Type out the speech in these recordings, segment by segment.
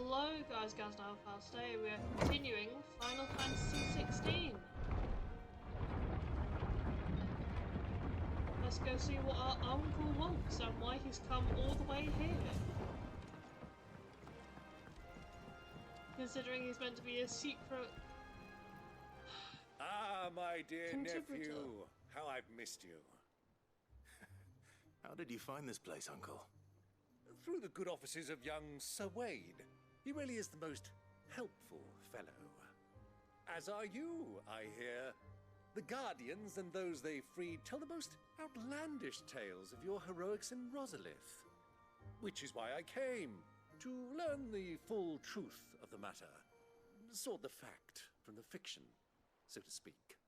Hello guys, gals and alphas. Today we are continuing Final Fantasy XVI. Let's go see what our uncle wants and why he's come all the way here. Considering he's meant to be a secret Ah, my dear contributor. nephew, how I've missed you. How did you find this place, Uncle? Through the good offices of young Sir Wade. He really is the most helpful fellow. As are you, I hear. The Guardians and those they freed tell the most outlandish tales of your heroics in Rosalith. Which is why I came, to learn the full truth of the matter. Sort the fact from the fiction, so to speak.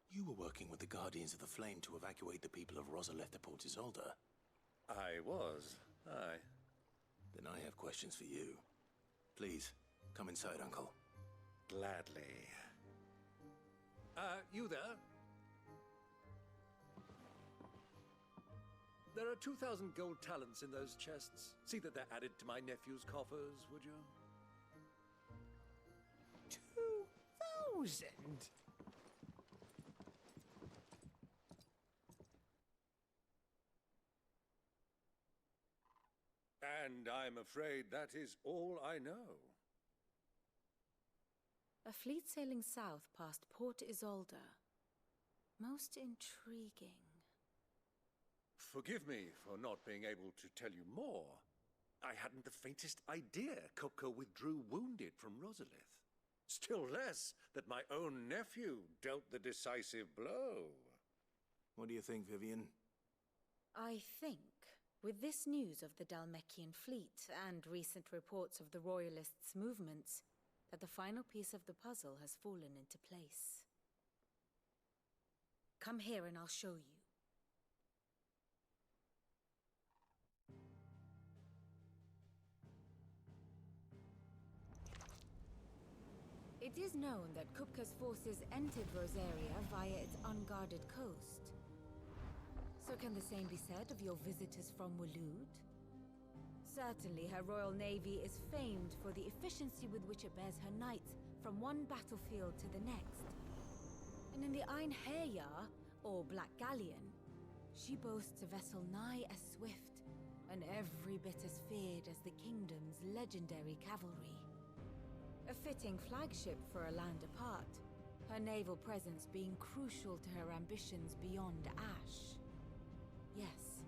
You were working with the Guardians of the Flame to evacuate the people of Rosalith to Port Isolde. I was, aye. Then I have questions for you. Please, come inside, Uncle. Gladly. You there? There are 2,000 gold talents in those chests. See that they're added to my nephew's coffers, would you? 2,000? And I'm afraid that is all I know. A fleet sailing south past Port Isolde. Most intriguing. Forgive me for not being able to tell you more. I hadn't the faintest idea Kopko withdrew wounded from Rosalith. Still less that my own nephew dealt the decisive blow. What do you think, Vivian? I think, with this news of the Dhalmekian fleet and recent reports of the Royalists' movements, that the final piece of the puzzle has fallen into place. Come here and I'll show you. It is known that Kupka's forces entered Rosaria via its unguarded coast. So can the same be said of your visitors from Waloed? Certainly her royal navy is famed for the efficiency with which it bears her knights from one battlefield to the next. And in the Einherjar, or Black Galleon, she boasts a vessel nigh as swift and every bit as feared as the kingdom's legendary cavalry. A fitting flagship for a land apart, her naval presence being crucial to her ambitions beyond Ash. Yes,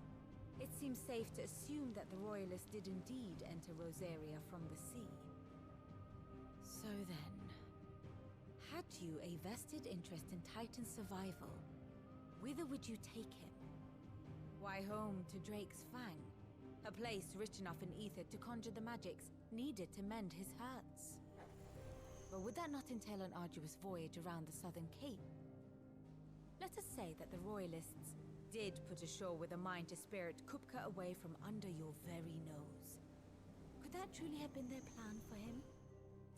it seems safe to assume that the Royalists did indeed enter Rosaria from the sea. So then, had you a vested interest in Titan's survival, whither would you take him? Why, home to Drake's Fang, a place rich enough in aether to conjure the magicks needed to mend his hurts. But would that not entail an arduous voyage around the southern cape? Let us say that the Royalists did put ashore with a mind to spirit Kupka away from under your very nose. Could that truly have been their plan for him?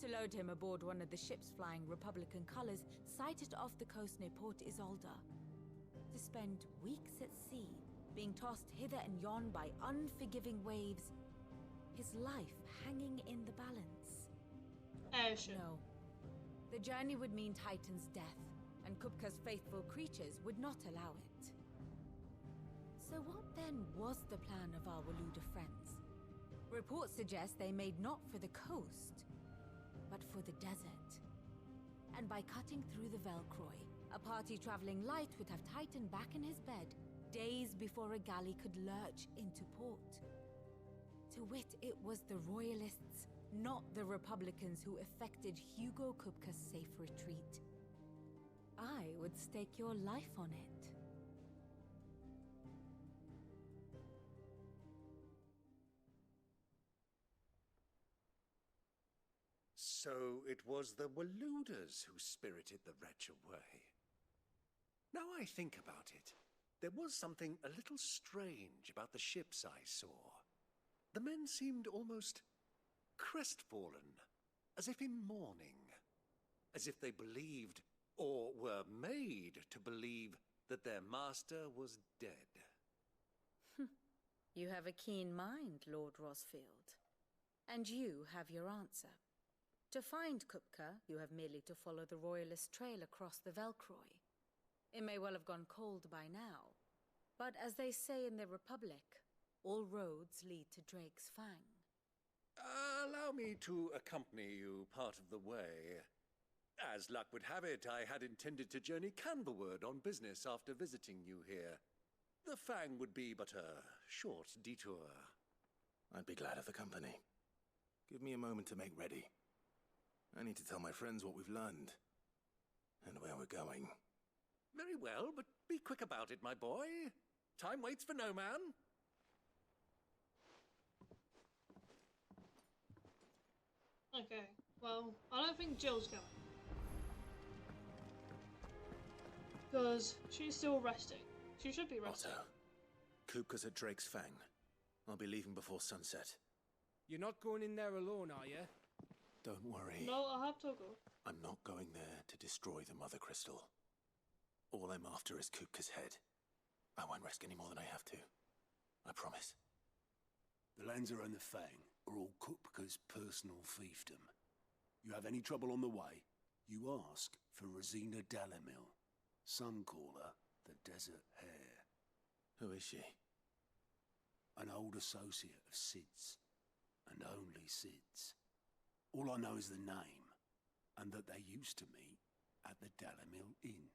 To load him aboard one of the ships flying Republican colors sighted off the coast near Port Isolde. To spend weeks at sea, being tossed hither and yon by unforgiving waves, his life hanging in the balance. Sure. No. The journey would mean Titan's death, and Kupka's faithful creatures would not allow it. So what then was the plan of our Waluda friends? Reports suggest they made not for the coast, but for the desert. And by cutting through the Velkroy, a party traveling light would have Titan back in his bed days before a galley could lurch into port. To wit, it was the Royalists, not the Republicans, who effected Hugo Kupka's safe retreat. I would stake your life on it. So it was the Waludas who spirited the wretch away. Now I think about it, there was something a little strange about the ships I saw. The men seemed almost crestfallen, as if in mourning, as if they believed, or were made to believe, that their master was dead. You have a keen mind, Lord Rosfield. And you have your answer. To find Kupka, you have merely to follow the Royalist trail across the Velkroy. It may well have gone cold by now, but as they say in the Republic, all roads lead to Drake's Fang. Allow me to accompany you part of the way. As luck would have it, I had intended to journey Canberward on business after visiting you here. The Fang would be but a short detour. I'd be glad of the company. Give me a moment to make ready. I need to tell my friends what we've learned. And where we're going. Very well, but be quick about it, my boy. Time waits for no man. Okay, well, I don't think Jill's going. Because she's still resting. She should be resting. Otto, Kupka's at Drake's Fang. I'll be leaving before sunset. You're not going in there alone, are you? Don't worry. No, I'll have Toggle. I'm not going there to destroy the Mother Crystal. All I'm after is Kupka's head. I won't risk any more than I have to. I promise. The Lancer and the Fang are all Kupka's personal fiefdom. You have any trouble on the way, you ask for Rosina Dalamil. Some call her the Desert Hare. Who is she? An old associate of Sid's, and only Sid's. All I know is the name, and that they used to meet at the Dalamil Inn.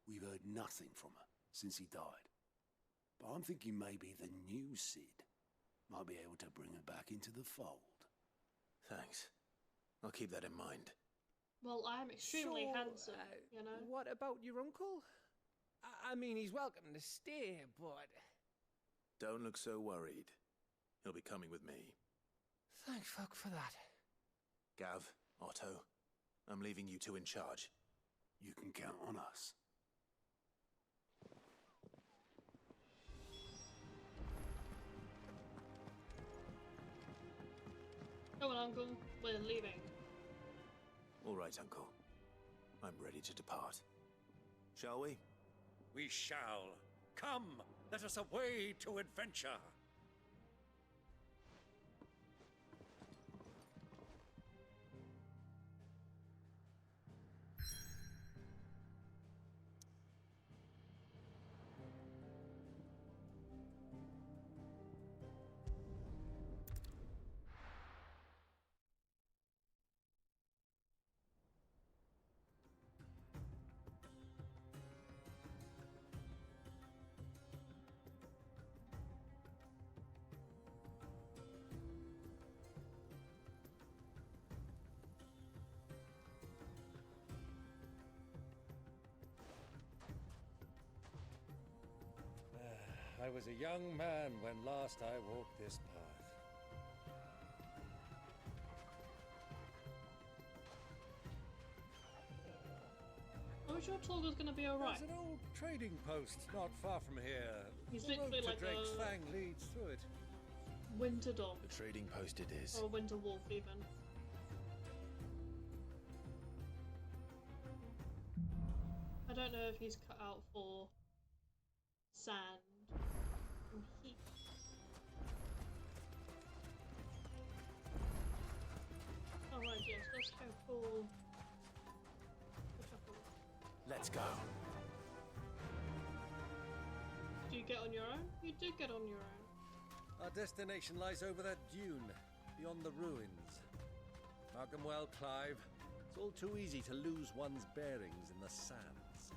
We've heard nothing from her since he died. But I'm thinking maybe the new Sid might be able to bring her back into the fold. Thanks. I'll keep that in mind. Well, I am extremely So, handsome, you know? What about your uncle? I mean, he's welcome to stay, but... Don't look so worried. He'll be coming with me. Thank fuck for that. Gav, Otto, I'm leaving you two in charge. You can count on us. Come on, Uncle. We're leaving. All right, Uncle. I'm ready to depart. Shall we? We shall. Come, let us away to adventure. I was a young man when last I walked this path. I'm sure Tolga's gonna be alright. There's an old trading post not far from here. He's The road literally to like Drake's a- Fang leads through it. Winter dog. The trading post it is. Or a winter wolf, even. I don't know if he's cut out for sand and heat. Alright, yes, let's go for the couple. Let's go. Do you get on your own? You do get on your own. Our destination lies over that dune, beyond the ruins. Mark 'em well, Clive. It's all too easy to lose one's bearings in the sands.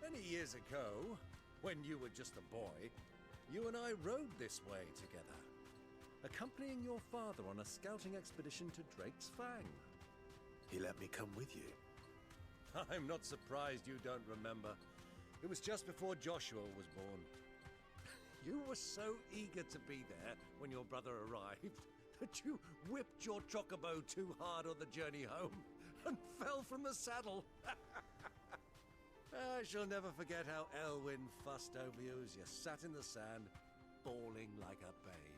Many years ago, when you were just a boy, you and I rode this way together, accompanying your father on a scouting expedition to Drake's Fang. He let me come with you. I'm not surprised you don't remember. It was just before Joshua was born. You were so eager to be there when your brother arrived that you whipped your chocobo too hard on the journey home and fell from the saddle. I shall never forget how Elwyn fussed over you as you sat in the sand, bawling like a babe.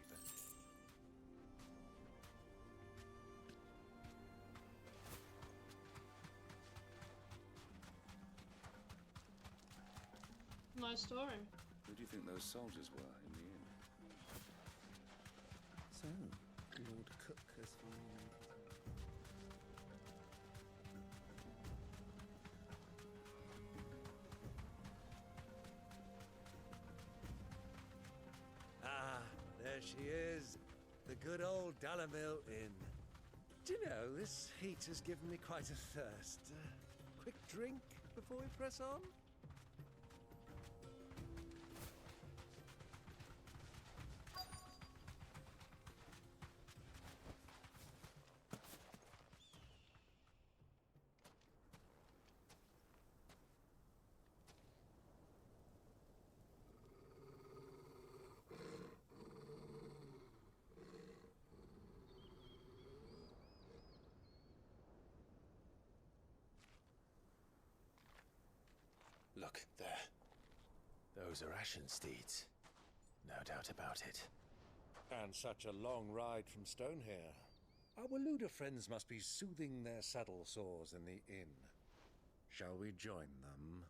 Nice story. Who do you think those soldiers were in the inn? she is. The good old Dalamil Inn. Do you know, this heat has given me quite a thirst. Quick drink before we press on? Look, there. Those are Ashen steeds. No doubt about it. And such a long ride from Stonehair. Our Waluda friends must be soothing their saddle sores in the inn. Shall we join them?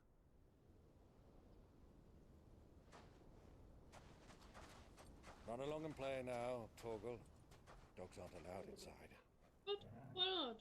Run along and play now, Torgal. Dogs aren't allowed inside. What? Why not?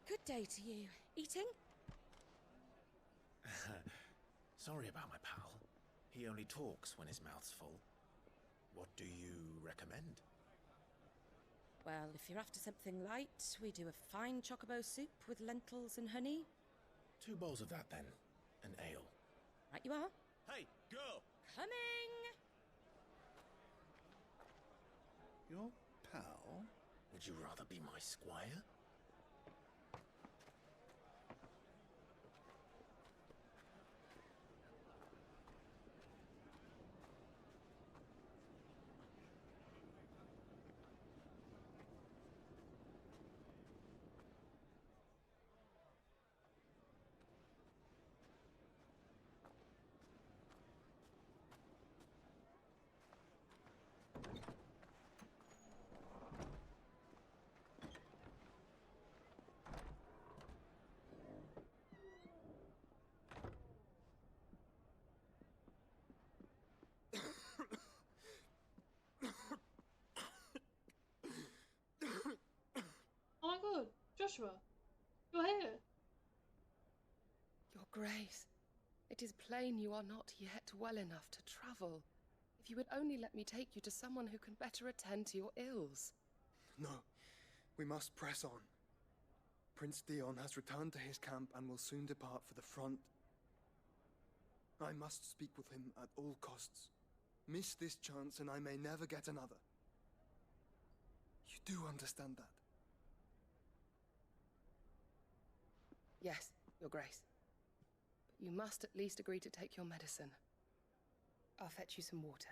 Good day to you. Eating? Sorry about my pal. He only talks when his mouth's full. What do you recommend? Well, if you're after something light, we do a fine chocobo soup with lentils and honey. 2 bowls of that, then. An ale. Right you are. Hey, girl! Coming! Your pal? Would you rather be my squire? Oh my god, Joshua, you're here. Your Grace, it is plain you are not yet well enough to travel. If you would only let me take you to someone who can better attend to your ills. No, we must press on. Prince Dion has returned to his camp and will soon depart for the front. I must speak with him at all costs. Miss this chance and I may never get another. You do understand that? Yes, Your Grace. But you must at least agree to take your medicine. I'll fetch you some water.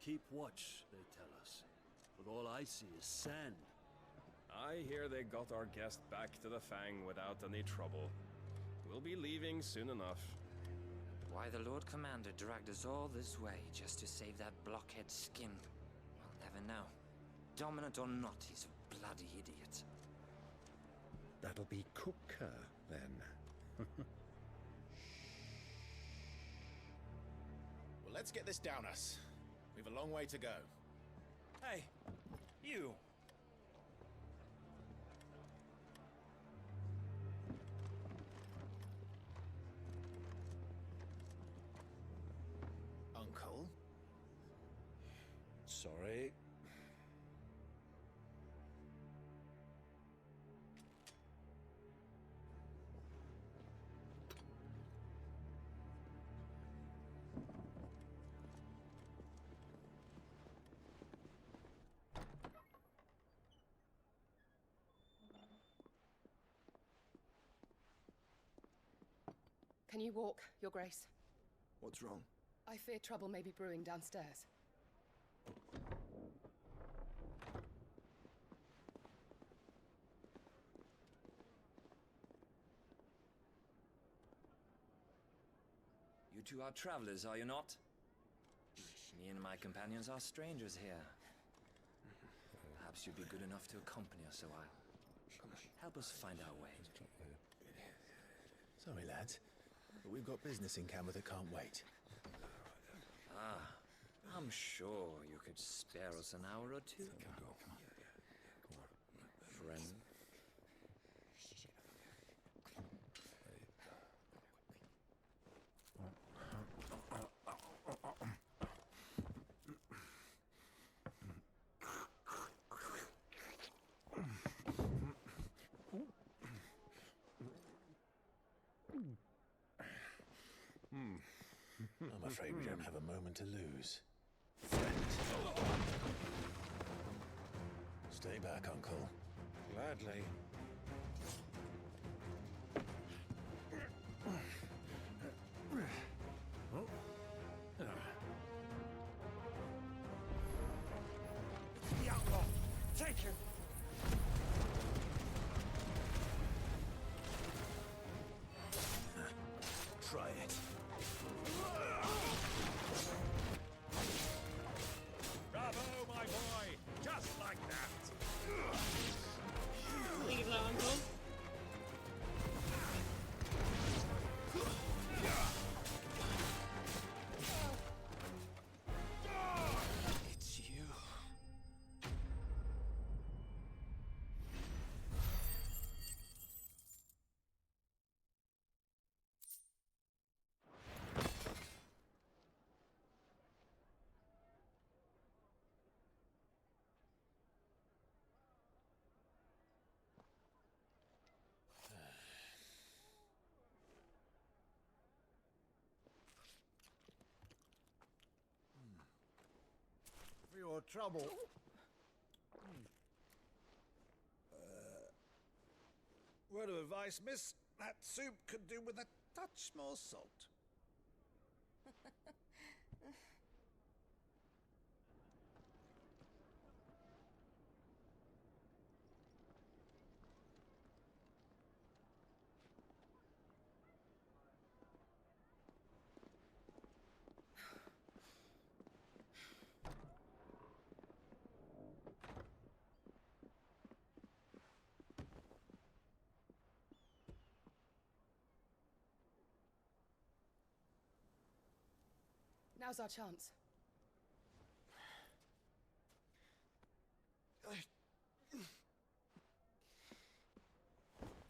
Keep watch, they tell us. But all I see is sand. I hear they got our guest back to the Fang without any trouble. We'll be leaving soon enough. Why the Lord Commander dragged us all this way just to save that blockhead skin, we'll never know. Dominant or not, he's a bloody idiot. That That'll be cooker, then. Well, let's get this down us. We've a long way to go. Hey, you! Uncle? Sorry. Can you walk, Your Grace? What's wrong? I fear trouble may be brewing downstairs. You two are travelers, are you not? Me and my companions are strangers here. Perhaps you'd be good enough to accompany us a while. Help us find our way. Sorry, lads. But we've got business in Camber that can't wait. Ah, I'm sure you could spare us an hour or two. Friend. I'm afraid we don't have a moment to lose. Friend. Stay back, Uncle. Gladly. The outlaw! Take him! Try it. Bravo, my boy! Just like that! Leave that, Uncle. It's you. For your trouble. Word of advice, miss. That soup could do with a touch more salt. Now's our chance.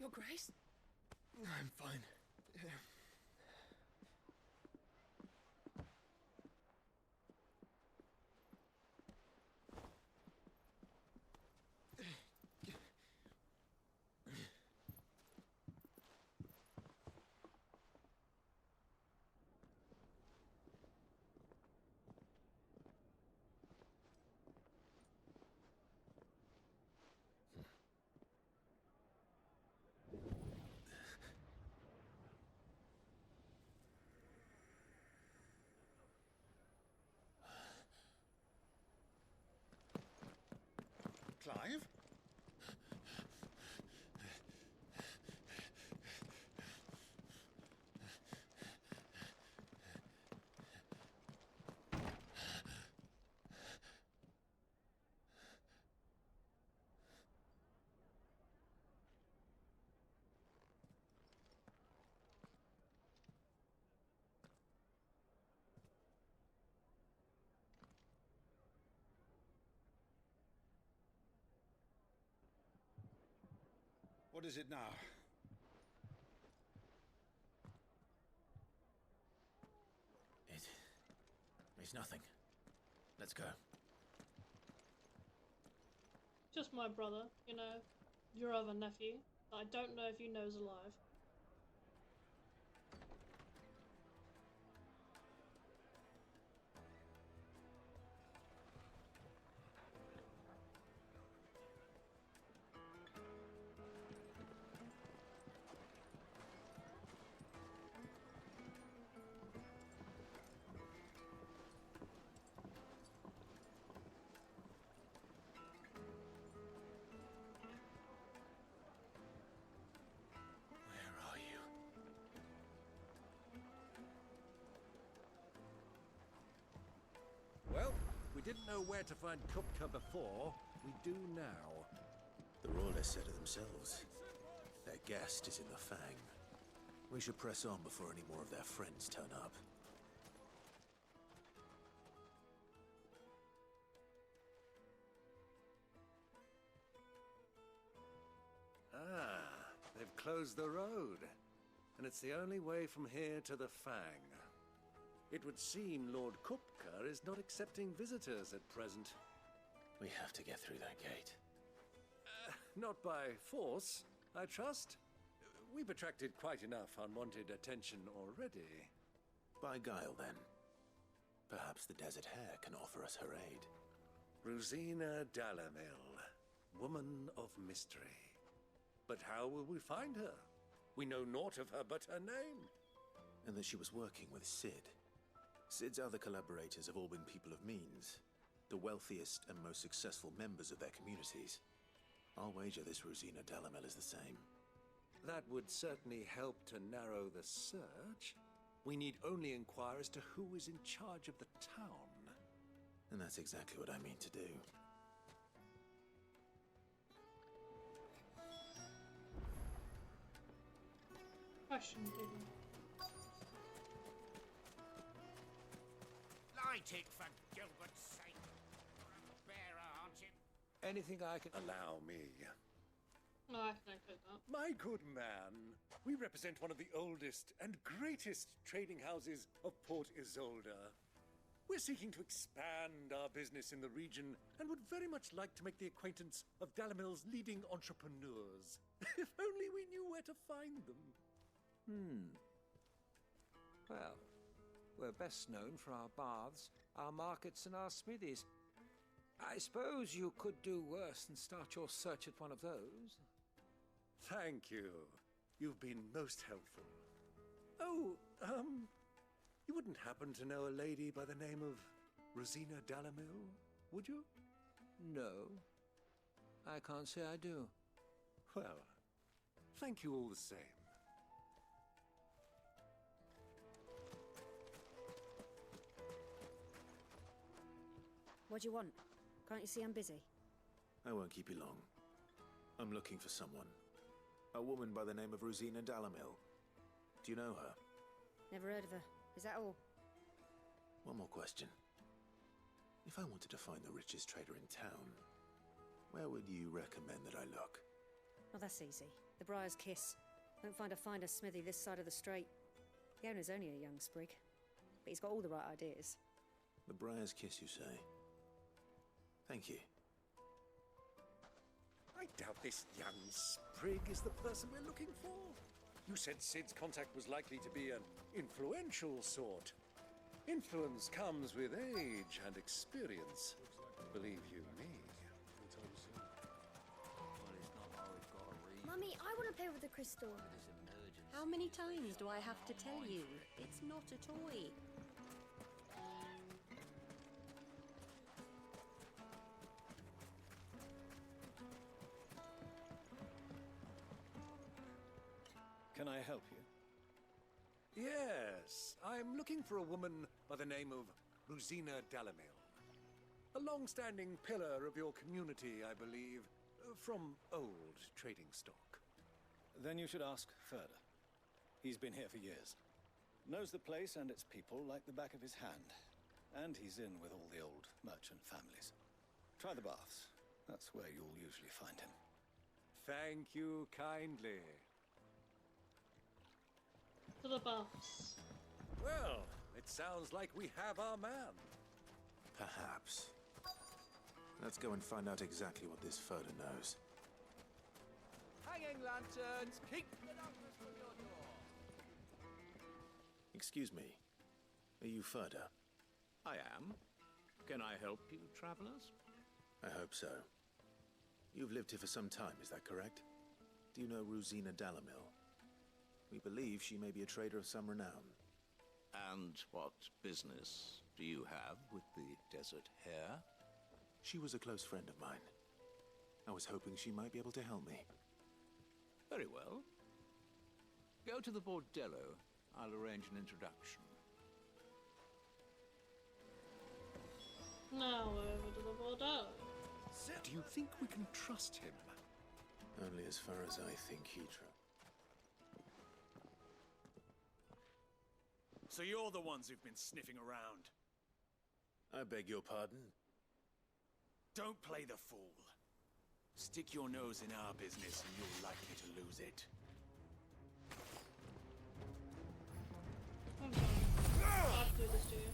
Your Grace? I'm fine. What is it now? It's nothing. Let's go. Just my brother, you know, your other nephew, that I don't know if you know is alive. Well, we didn't know where to find Kupka before. We do now. The Royalists said it themselves. Their guest is in the Fang. We should press on before any more of their friends turn up. Ah, they've closed the road. And it's the only way from here to the Fang. It would seem Lord Kupka is not accepting visitors at present. We have to get through that gate. Not by force, I trust. We've attracted quite enough unwanted attention already. By guile, then. Perhaps the Desert Hare can offer us her aid. Rosina Dalamil, woman of mystery. But how will we find her? We know naught of her but her name. And that she was working with Sid. Sid's other collaborators have all been people of means, the wealthiest and most successful members of their communities. I'll wager this Rosina Dalamel is the same. That would certainly help to narrow the search. We need only inquire as to who is in charge of the town. And that's exactly what I mean to do. Question, Gideon. Light it, for Gilbert's sake. You're a bearer, aren't you? Anything I can... Allow me. No, I can include that. My good man, we represent one of the oldest and greatest trading houses of Port Isolde. We're seeking to expand our business in the region and would very much like to make the acquaintance of Dalamil's leading entrepreneurs. If only we knew where to find them. Well, we're best known for our baths, our markets, and our smithies. I suppose you could do worse than start your search at one of those. Thank you. You've been most helpful. Oh, you wouldn't happen to know a lady by the name of Rosina Dalamil, would you? No. I can't say I do. Well, thank you all the same. What do you want? Can't you see I'm busy? I won't keep you long. I'm looking for someone. A woman by the name of Rosina Dalamil. Do you know her? Never heard of her. Is that all? One more question. If I wanted to find the richest trader in town, where would you recommend that I look? Oh, that's easy. The Briar's Kiss. Won't find a finer smithy this side of the strait. The owner's only a young sprig, but he's got all the right ideas. The Briar's Kiss, you say? Thank you. I doubt this young sprig is the person we're looking for. You said Sid's contact was likely to be an influential sort. Influence comes with age and experience. Believe you me. Mummy, I want to play with the crystal. How many times do I have to tell you? It's not a toy. Can I help you? Yes, I'm looking for a woman by the name of Rosina Dalamil. A long-standing pillar of your community, I believe, from old trading stock. Then you should ask further. He's been here for years. Knows the place and its people like the back of his hand. And he's in with all the old merchant families. Try the baths. That's where you'll usually find him. Thank you kindly. To the buffs. Well, it sounds like we have our man. Perhaps. Let's go and find out exactly what this Furder knows. Hanging lanterns, keep the darkness from your door. Excuse me. Are you Furder? I am. Can I help you, travelers? I hope so. You've lived here for some time, is that correct? Do you know Rosina Dalamil? We believe she may be a trader of some renown. And what business do you have with the desert hare? She was a close friend of mine. I was hoping she might be able to help me. Very well. Go to the bordello. I'll arrange an introduction. Now we're over to the bordello. Do you think we can trust him? Only as far as I think he So you're the ones who've been sniffing around. I beg your pardon? Don't play the fool. Stick your nose in our business and you're likely to lose it. I'm sorry. I have to do this to you.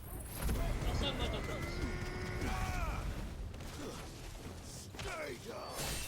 I'll send my doubles. Stay down!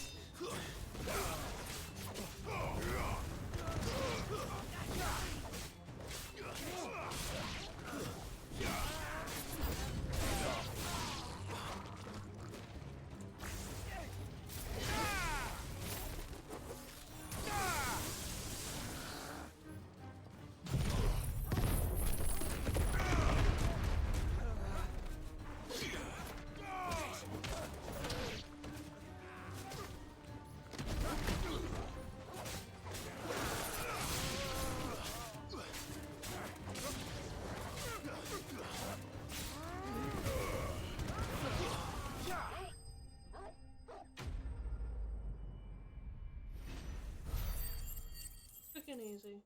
Quick and easy.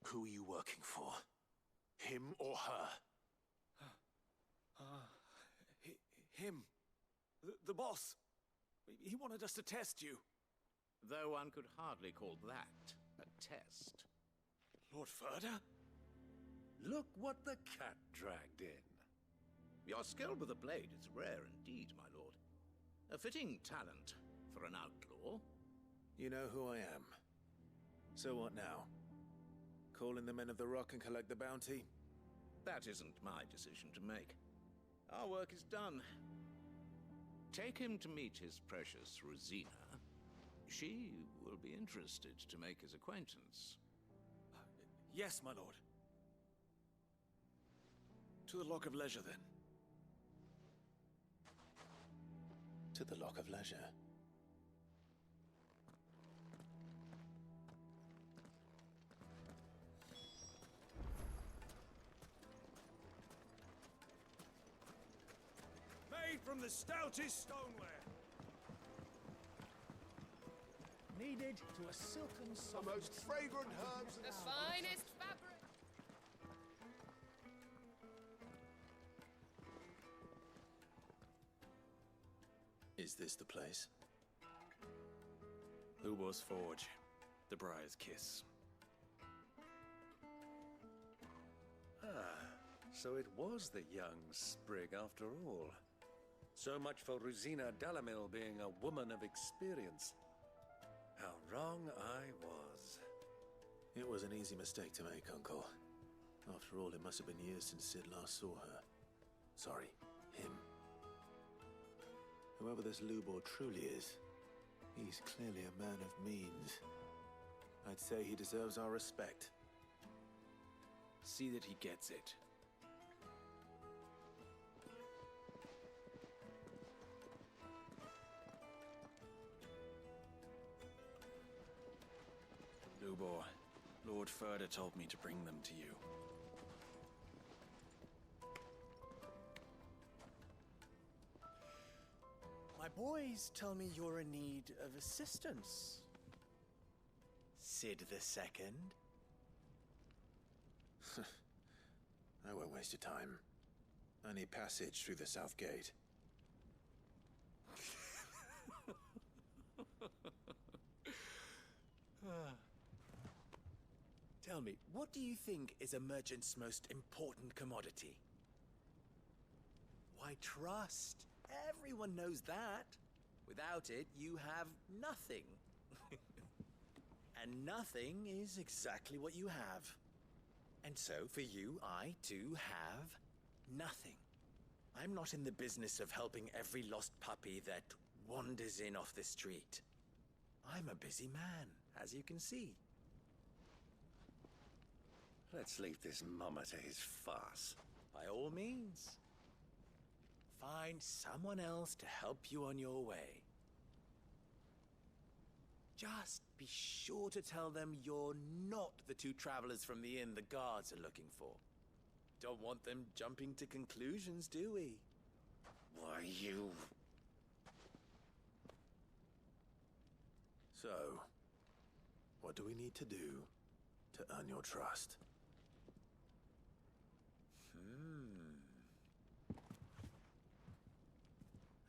Who are you working for? Him or her? Him. The boss. He wanted us to test you. Though one could hardly call that a test. Lord Furder? Look what the cat dragged in. Your skill with the blade is rare indeed, my lord. A fitting talent for an outlaw. You know who I am. So what now? Call in the Men of the Rock and collect the bounty? That isn't my decision to make. Our work is done. Take him to meet his precious Rosina. She will be interested to make his acquaintance. Yes, my lord. To the Lock of Leisure, then. To the Lock of Leisure. Made from the stoutest stoneware. Needed to a silken soft. The most fragrant herbs The finest fabric. Is this the place? Lubor's Forge. The Briar's Kiss. So it was the young sprig after all. So much for Rosina Dalamil being a woman of experience. How wrong I was. It was an easy mistake to make, Uncle. After all, it must have been years since Sid last saw her. Sorry, him. Whoever this Lubor truly is, he's clearly a man of means. I'd say he deserves our respect. See that he gets it. Lubor, Lord Furder told me to bring them to you. My boys tell me you're in need of assistance. Sid the Second? I won't waste your time. I need passage through the south gate. Tell me, what do you think is a merchant's most important commodity? Why, trust. Everyone knows that. Without it, you have nothing. And nothing is exactly what you have. And so, for you, I, too, have nothing. I'm not in the business of helping every lost puppy that wanders in off the street. I'm a busy man, as you can see. Let's leave this mummer to his farce. By all means. Find someone else to help you on your way. Just be sure to tell them you're not the two travelers from the inn the guards are looking for. Don't want them jumping to conclusions, do we? Why, you... So, what do we need to do to earn your trust?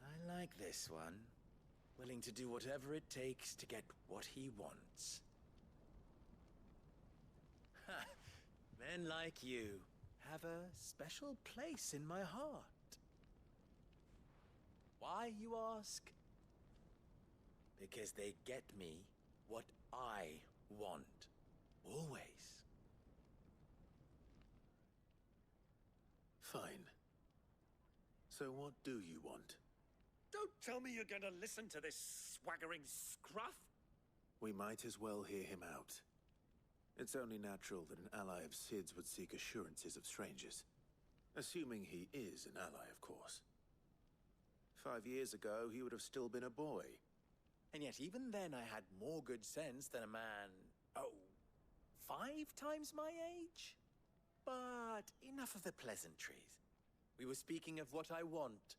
I like this one. Willing to do whatever it takes to get what he wants. Ha! Men like you have a special place in my heart. Why, you ask? Because they get me what I want. Always. Fine. So what do you want? Don't tell me you're going to listen to this swaggering scruff! We might as well hear him out. It's only natural that an ally of Sid's would seek assurances of strangers. Assuming he is an ally, of course. 5 years ago, he would have still been a boy. And yet even then I had more good sense than a man, 5 times my age? But enough of the pleasantries. We were speaking of what I want.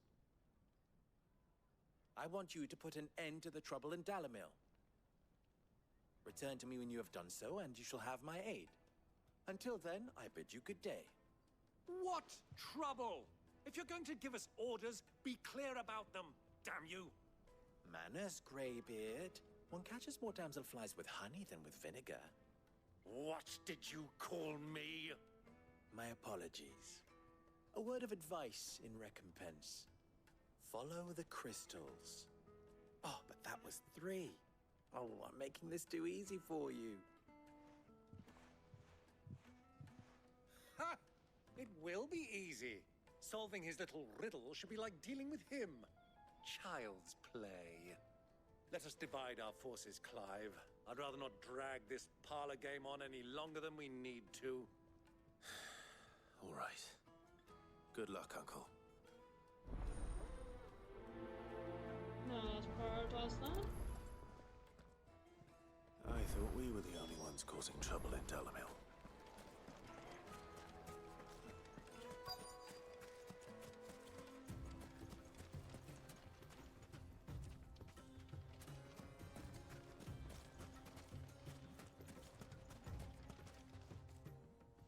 I want you to put an end to the trouble in Dalamil. Return to me when you have done so, and you shall have my aid. Until then, I bid you good day. What trouble? If you're going to give us orders, be clear about them, damn you! Manners, Greybeard. One catches more damselflies with honey than with vinegar. What did you call me? My apologies. A word of advice in recompense. Follow the crystals. Oh, but that was 3. Oh, I'm making this too easy for you. Ha! It will be easy. Solving his little riddle should be like dealing with him. Child's play. Let us divide our forces, Clive. I'd rather not drag this parlor game on any longer than we need to. All right. Good luck, Uncle. No, let's prioritize that. I thought we were the only ones causing trouble in Dalamil.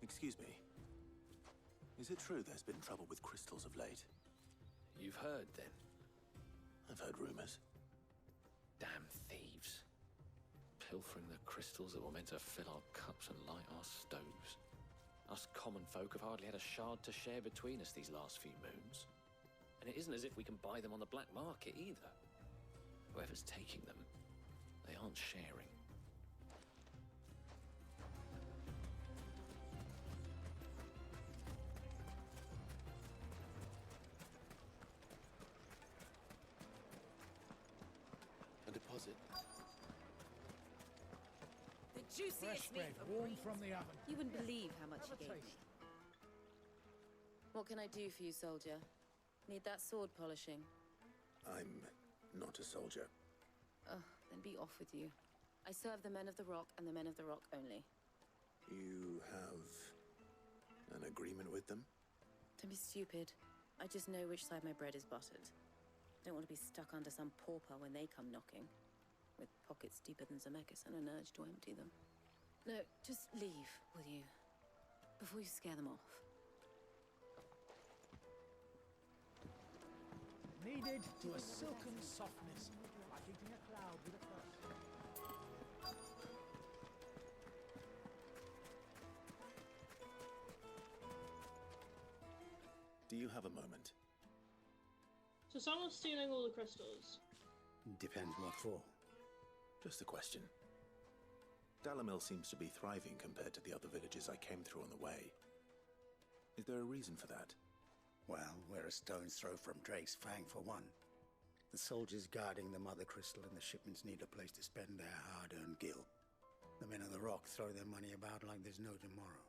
Excuse me. Is it true there's been trouble with crystals of late? You've heard, then? I've heard rumors. Damn thieves. Pilfering the crystals that were meant to fill our cups and light our stoves. Us common folk have hardly had a shard to share between us these last few moons. And it isn't as if we can buy them on the black market either. Whoever's taking them, they aren't sharing. Deposit. The juiciest meat for warm from the oven. You wouldn't believe how much he gave me. What can I do for you, soldier? Need that sword polishing? I'm not a soldier. Oh, then be off with you. I serve the men of the rock and the men of the rock only. You have an agreement with them? Don't be stupid. I just know which side my bread is buttered. Don't want to be stuck under some pauper when they come knocking, with pockets deeper than Zemeckis and an urge to empty them. No, just leave, will you? Before you scare them off. Kneaded to a silken softness, like eating a cloud with a first. Do you have a moment? So someone's stealing all the crystals. Depends what for. Just a question. Dalamil seems to be thriving compared to the other villages I came through on the way. Is there a reason for that? Well, we're a stone's throw from Drake's Fang for one. The soldiers guarding the Mother Crystal and the shipments need a place to spend their hard-earned gil. The men of the Rock throw their money about like there's no tomorrow.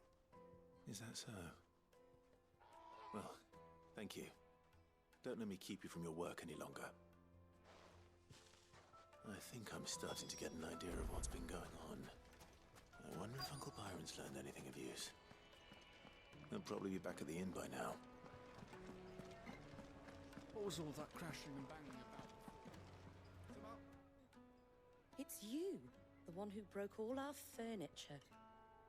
Is that so? Well, thank you. Don't let me keep you from your work any longer. I think I'm starting to get an idea of what's been going on. I wonder if Uncle Byron's learned anything of use. He'll probably be back at the inn by now. What was all that crashing and banging about? It's you, the one who broke all our furniture.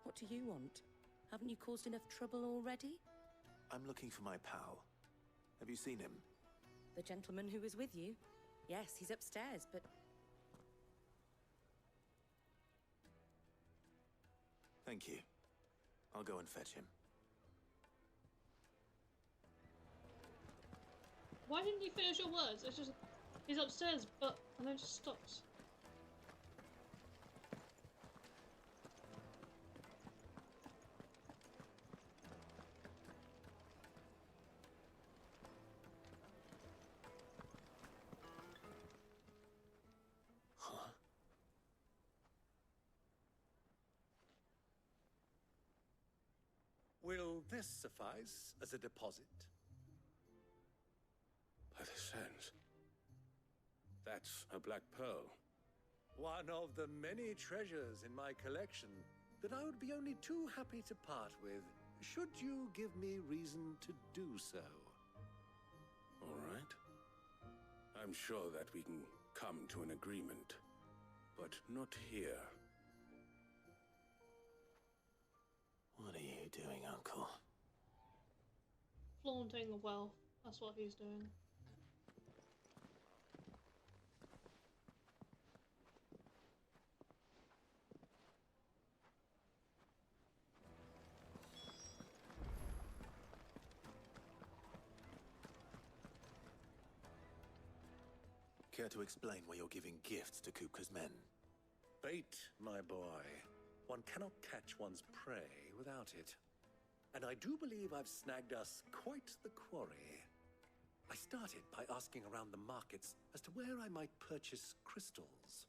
What do you want? Haven't you caused enough trouble already? I'm looking for my pal. Have you seen him? The gentleman who was with you? Yes, he's upstairs, but... Thank you. I'll go and fetch him. Why didn't you finish your words? It's just... He's upstairs, but... And then just stops. Will this suffice as a deposit? By the sands. That's a black pearl. One of the many treasures in my collection that I would be only too happy to part with, should you give me reason to do so. All right. I'm sure that we can come to an agreement, but not here. What are you doing, Uncle? Flaunting the wealth. That's what he's doing. Care to explain why you're giving gifts to Kupka's men? Bait, my boy. One cannot catch one's prey without it. And I do believe I've snagged us quite the quarry. I started by asking around the markets as to where I might purchase crystals.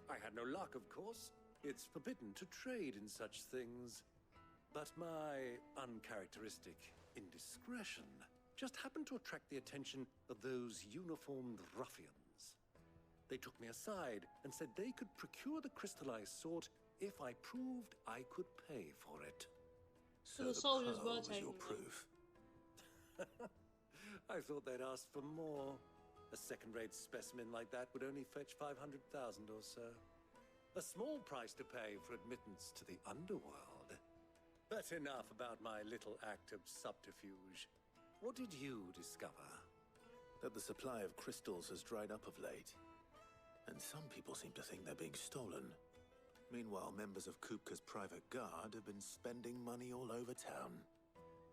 I had no luck, of course. It's forbidden to trade in such things. But my uncharacteristic indiscretion just happened to attract the attention of those uniformed ruffians. They took me aside and said they could procure the crystal I sought if I proved I could pay for it. So the soldiers pearl were was taking your them. proof. I thought they'd ask for more. A second-rate specimen like that would only fetch 500,000 or so. A small price to pay for admittance to the underworld. But enough about my little act of subterfuge. What did you discover? That the supply of crystals has dried up of late. And some people seem to think they're being stolen. Meanwhile, members of Kupka's private guard have been spending money all over town.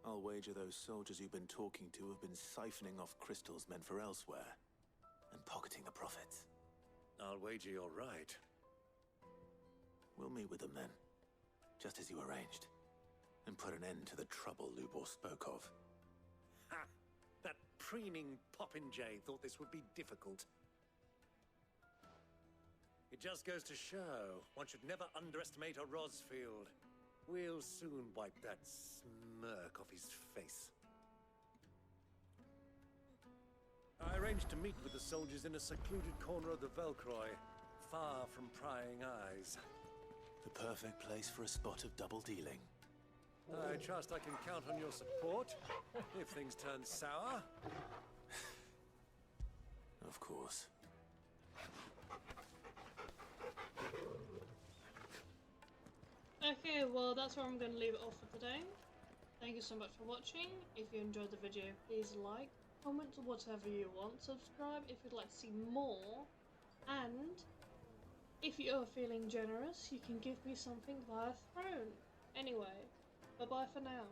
I'll wager those soldiers you've been talking to have been siphoning off crystals meant for elsewhere, and pocketing the profits. I'll wager you're right. We'll meet with them then, just as you arranged, and put an end to the trouble Lubor spoke of. Ha! That preening popinjay thought this would be difficult. It just goes to show one should never underestimate a Rosfield. We'll soon wipe that smirk off his face. I arranged to meet with the soldiers in a secluded corner of the Velkroy, far from prying eyes. The perfect place for a spot of double dealing. I trust I can count on your support if things turn sour. Of course. Okay, well that's where I'm going to leave it off for today. Thank you so much for watching. If you enjoyed the video, please like, comment, whatever you want, subscribe if you'd like to see more, and if you are feeling generous, you can give me something via Throne. Anyway, bye bye for now.